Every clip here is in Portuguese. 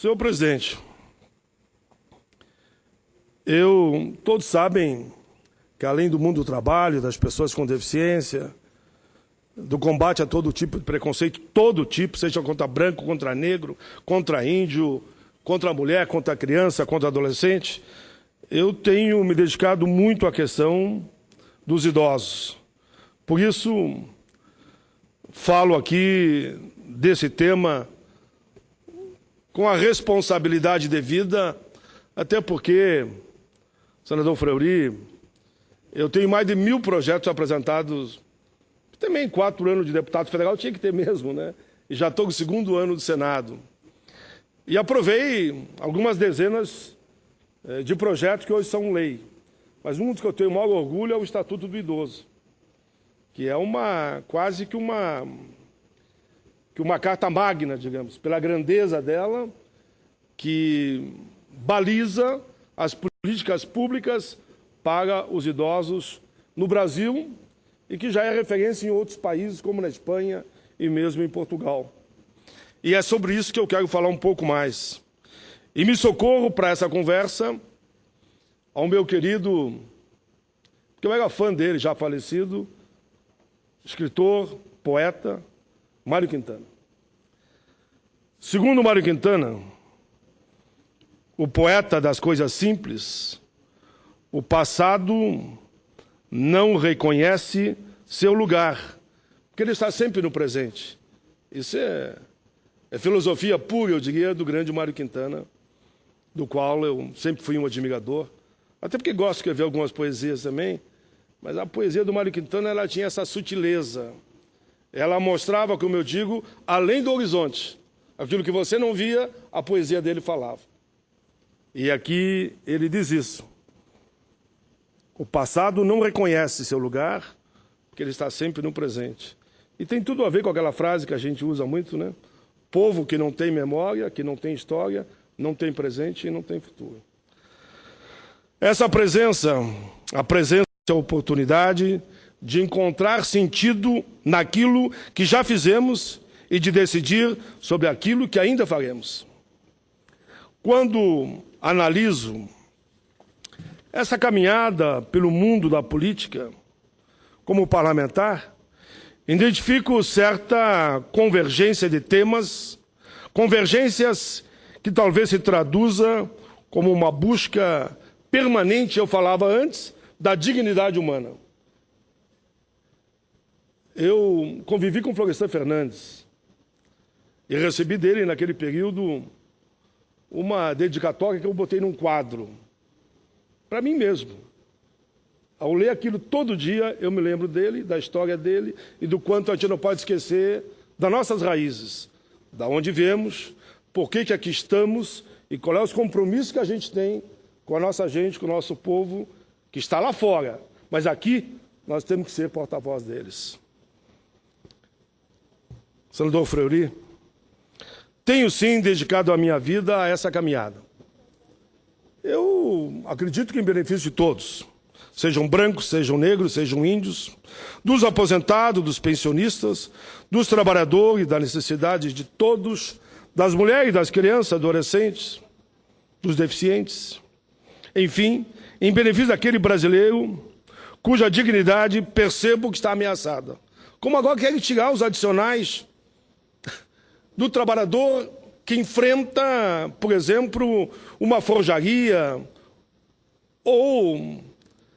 Senhor presidente, todos sabem que além do mundo do trabalho, das pessoas com deficiência, do combate a todo tipo de preconceito, todo tipo, seja contra branco, contra negro, contra índio, contra a mulher, contra a criança, contra o adolescente, eu tenho me dedicado muito à questão dos idosos. Por isso, falo aqui desse tema com a responsabilidade devida, até porque, senador Fleury, eu tenho mais de 1000 projetos apresentados, também 4 anos de deputado federal, tinha que ter mesmo, né? E já estou no 2º ano do Senado. E aprovei algumas dezenas de projetos que hoje são lei. Mas um dos que eu tenho o maior orgulho é o Estatuto do Idoso, que é quase que uma carta magna, digamos, pela grandeza dela, que baliza as políticas públicas para os idosos no Brasil e que já é referência em outros países, como na Espanha e mesmo em Portugal. E é sobre isso que eu quero falar um pouco mais. E me socorro para essa conversa ao meu querido, porque eu era fã dele, já falecido, escritor, poeta, Mário Quintana. Segundo Mário Quintana, o poeta das coisas simples, o passado não reconhece seu lugar, porque ele está sempre no presente. Isso é filosofia pura, eu diria, do grande Mário Quintana, do qual eu sempre fui um admirador, até porque gosto de escrever algumas poesias também, mas a poesia do Mário Quintana ela tinha essa sutileza. Ela mostrava, como eu digo, além do horizonte. Aquilo que você não via, a poesia dele falava. E aqui ele diz isso. O passado não reconhece seu lugar, porque ele está sempre no presente. E tem tudo a ver com aquela frase que a gente usa muito, né? Povo que não tem memória, que não tem história, não tem presente e não tem futuro. Essa presença, a presença é a oportunidade de encontrar sentido naquilo que já fizemos e de decidir sobre aquilo que ainda faremos. Quando analiso essa caminhada pelo mundo da política, como parlamentar, identifico certa convergência de temas, convergências que talvez se traduza como uma busca permanente, eu falava antes, da dignidade humana. Eu convivi com Florestan Fernandes e recebi dele, naquele período, uma dedicatória que eu botei num quadro, para mim mesmo. Ao ler aquilo todo dia, eu me lembro dele, da história dele e do quanto a gente não pode esquecer das nossas raízes, da onde viemos, por que aqui estamos e qual é os compromissos que a gente tem com a nossa gente, com o nosso povo, que está lá fora. Mas aqui, nós temos que ser porta-voz deles. Senador Fleury, tenho sim dedicado a minha vida a essa caminhada. Eu acredito que em benefício de todos, sejam brancos, sejam negros, sejam índios, dos aposentados, dos pensionistas, dos trabalhadores, das necessidades de todos, das mulheres, das crianças, adolescentes, dos deficientes. Enfim, em benefício daquele brasileiro cuja dignidade percebo que está ameaçada. Como agora querem tirar os adicionais do trabalhador que enfrenta, por exemplo, uma forjaria ou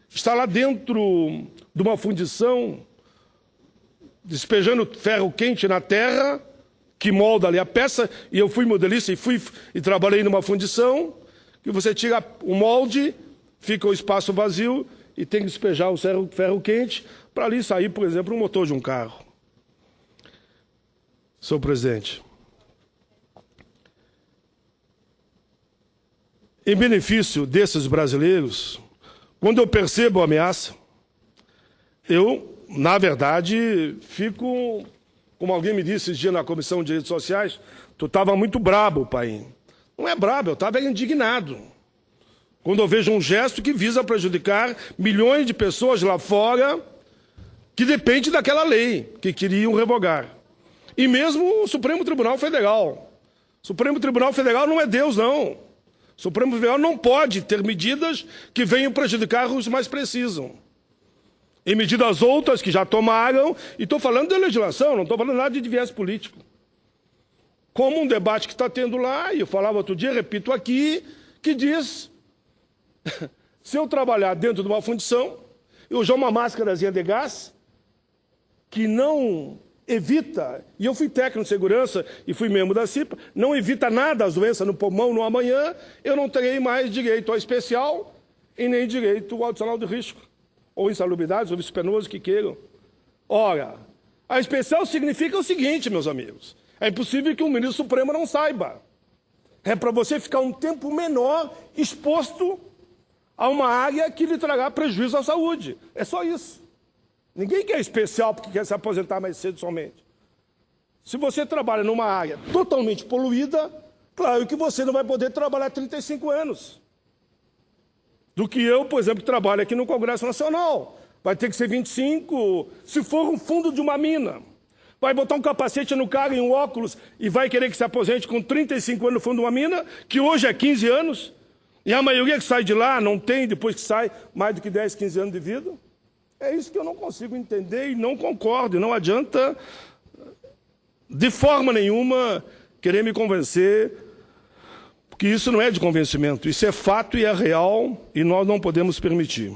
está lá dentro de uma fundição despejando ferro quente na terra que molda ali a peça, e eu fui modelista e trabalhei numa fundição, que você tira o molde, fica o espaço vazio e tem que despejar o ferro quente para ali sair, por exemplo, um motor de um carro. Senhor presidente, em benefício desses brasileiros, quando eu percebo a ameaça, eu, na verdade, fico, como alguém me disse esse dia na Comissão de Direitos Sociais, tu estava muito brabo, pai. Não é brabo, eu estava indignado. Quando eu vejo um gesto que visa prejudicar milhões de pessoas lá fora que dependem daquela lei que queriam revogar. E mesmo o Supremo Tribunal Federal, Supremo Tribunal Federal não é Deus, não. O Supremo Tribunal não pode ter medidas que venham prejudicar os mais precisam. E medidas outras que já tomaram, e estou falando de legislação, não estou falando nada de viés político. Como um debate que está tendo lá, e eu falava outro dia, repito aqui, que diz, se eu trabalhar dentro de uma fundição, eu usar uma máscarazinha de gás, que não evita, e eu fui técnico de segurança e fui membro da CIPA, não evita nada as doenças no pulmão no amanhã, eu não terei mais direito ao especial e nem direito ao adicional de risco, ou insalubridade, ou vício penoso, que queiram. Ora, a especial significa o seguinte, meus amigos, é impossível que um ministro supremo não saiba. É para você ficar um tempo menor exposto a uma área que lhe trará prejuízo à saúde. É só isso. Ninguém quer especial porque quer se aposentar mais cedo somente. Se você trabalha numa área totalmente poluída, claro que você não vai poder trabalhar 35 anos. Do que eu, por exemplo, que trabalho aqui no Congresso Nacional. Vai ter que ser 25, se for um fundo de uma mina. Vai botar um capacete no cara e um óculos e vai querer que se aposente com 35 anos no fundo de uma mina, que hoje é 15 anos, e a maioria que sai de lá não tem, depois que sai, mais do que 10, 15 anos de vida. É isso que eu não consigo entender e não concordo. E não adianta, de forma nenhuma, querer me convencer, porque isso não é de convencimento. Isso é fato e é real e nós não podemos permitir.